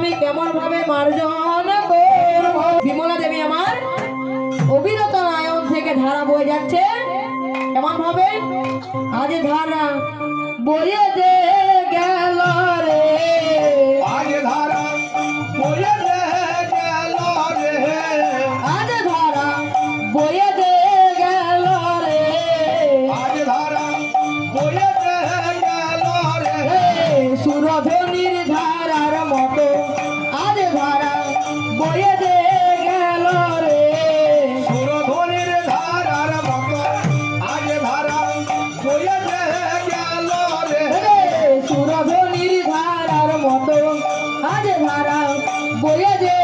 আমি কেমন ভাবে মার্জন করব। বিমলা দেবী আমার অবিরত নয়ন থেকে ধারা বয়ে যাচ্ছে কেমন ভাবে, আজ ধারা বয়ে যে গেল রে, আজ ধারা বয়ে যে গেল রে, আজ ধারা বয়ে যে গেল রে, আজ ধারা বয়ে যে গেল রে, সুরধনির ধারার মতো আজ ধারা বয়ে যে গেল রে, সুরধনির ধারার মতো আজ ধারা বয়ে যে গেল রে, সুরধনির ধারার মতো আজ ধারা বয়ে যে